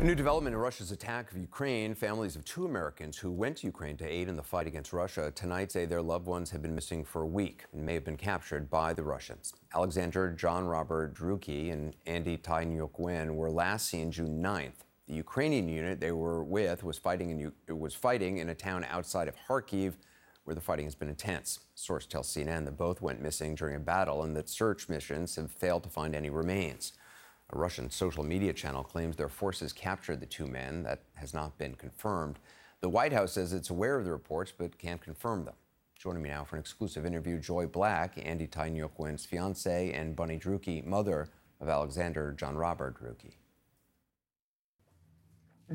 A new development in Russia's attack of Ukraine. Families of two Americans who went to Ukraine to aid in the fight against Russia tonight say their loved ones have been missing for a week and may have been captured by the Russians. Alexander John Robert Druki and Andy Tainyuk Nguyen were last seen June 9th. The Ukrainian unit they were with was fighting in a town outside of Kharkiv, where the fighting has been intense. Source tells CNN that both went missing during a battle and that search missions have failed to find any remains. A Russian social media channel claims their forces captured the two men. That has not been confirmed. The White House says it's aware of the reports but can't confirm them. Joining me now for an exclusive interview, Joy Black, Andy Tainyuk Nguyen's fiancée, and Bunny Druki, mother of Alexander John Robert Druki.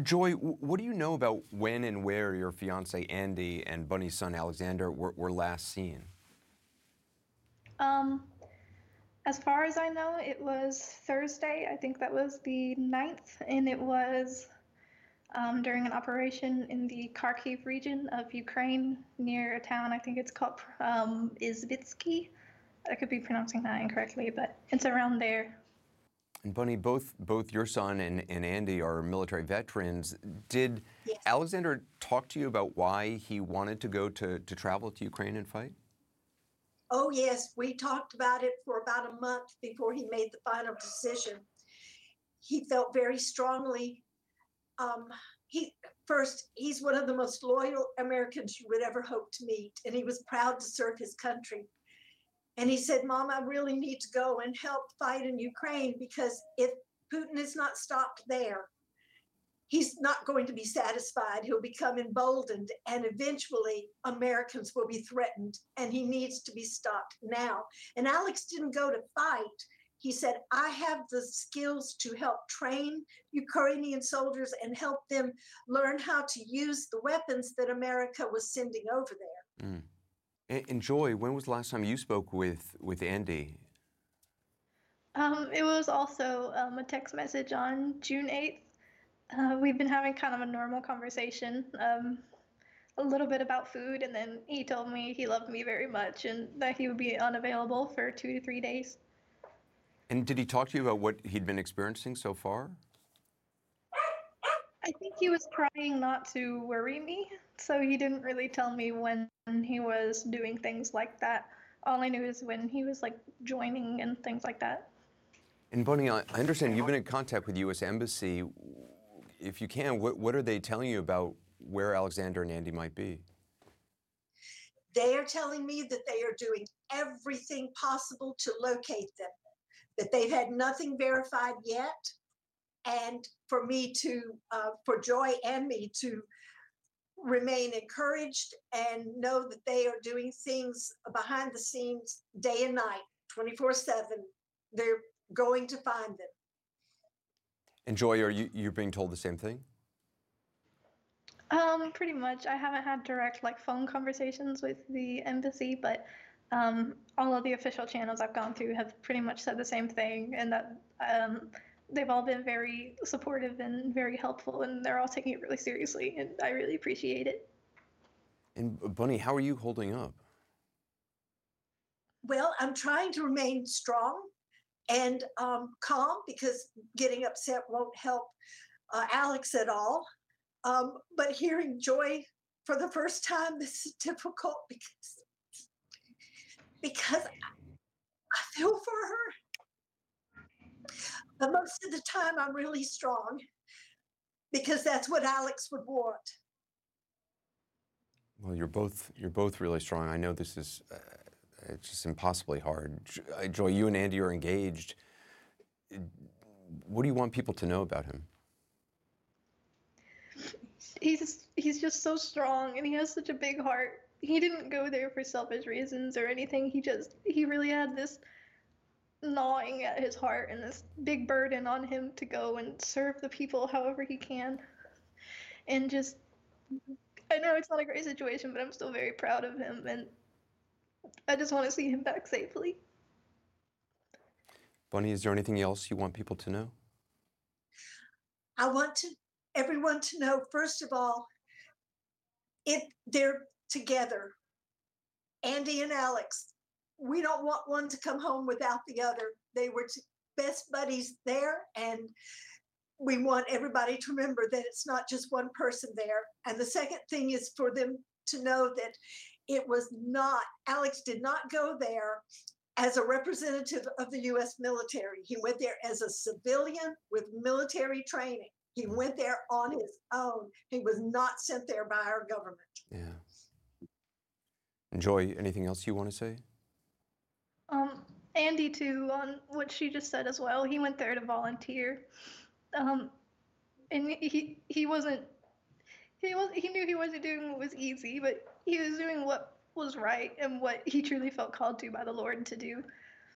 Joy, what do you know about when and where your fiancé Andy and Bunny's son Alexander were last seen? As far as I know, it was Thursday. I think that was the 9th, and it was during an operation in the Kharkiv region of Ukraine near a town, I think it's called Izvitsky. I could be pronouncing that incorrectly, but it's around there. And Bunny, both your son and Andy are military veterans. Did Yes. Alexander talk to you about why he wanted to go to travel to Ukraine and fight? Oh, yes. We talked about it for about a month before he made the final decision. He felt very strongly. He's one of the most loyal Americans you would ever hope to meet, and he was proud to serve his country. And he said, Mom, I really need to go and help fight in Ukraine, because if Putin is not stopped there, he's not going to be satisfied. He'll become emboldened, and eventually Americans will be threatened, and he needs to be stopped now. And Alex didn't go to fight. He said, I have the skills to help train Ukrainian soldiers and help them learn how to use the weapons that America was sending over there. Mm. And Joy, when was the last time you spoke with Andy? It was also a text message on June 8th. We've been having kind of a normal conversation, a little bit about food, and then he told me he loved me very much and that he would be unavailable for 2 to 3 days. And did he talk to you about what he'd been experiencing so far? I think he was trying not to worry me, so he didn't really tell me when he was doing things like that. All I knew is when he was like joining and things like that. And Bunny, I understand you've been in contact with the U.S. Embassy. If you can, what are they telling you about where Alexander and Andy might be? They are telling me that they are doing everything possible to locate them, that they've had nothing verified yet, and for Joy and me to remain encouraged and know that they are doing things behind the scenes day and night, 24/7. They're going to find them. And Joy, are you're being told the same thing? Pretty much. I haven't had direct phone conversations with the embassy, but all of the official channels I've gone through have pretty much said the same thing, and that they've all been very supportive and very helpful, and they're all taking it really seriously, and I really appreciate it. And Bunny, how are you holding up? Well, I'm trying to remain strong and calm, because getting upset won't help Alex at all. But hearing Joy for the first time, this is difficult because I feel for her. But most of the time, I'm really strong, because that's what Alex would want. Well, you're both really strong. I know this is it's just impossibly hard. Joy, you and Andy are engaged. What do you want people to know about him? He's just so strong, and he has such a big heart. He didn't go there for selfish reasons or anything. He really had this gnawing at his heart and this big burden on him to go and serve the people however he can. And just, I know it's not a great situation, but I'm still very proud of him, and I just want to see him back safely. Bunny, is there anything else you want people to know? I want everyone to know, first of all, they're together. Andy and Alex, we don't want one to come home without the other. They were best buddies there, and we want everybody to remember that it's not just one person there. And the second thing is for them to know that it was not, Alex did not go there as a representative of the US military. He went there as a civilian with military training. He went there on his own. He was not sent there by our government. Yeah. And Joy, anything else you want to say? Andy too, on what she just said as well. He went there to volunteer. And he knew he wasn't doing what was easy, but he was doing what was right and what he truly felt called to by the Lord to do.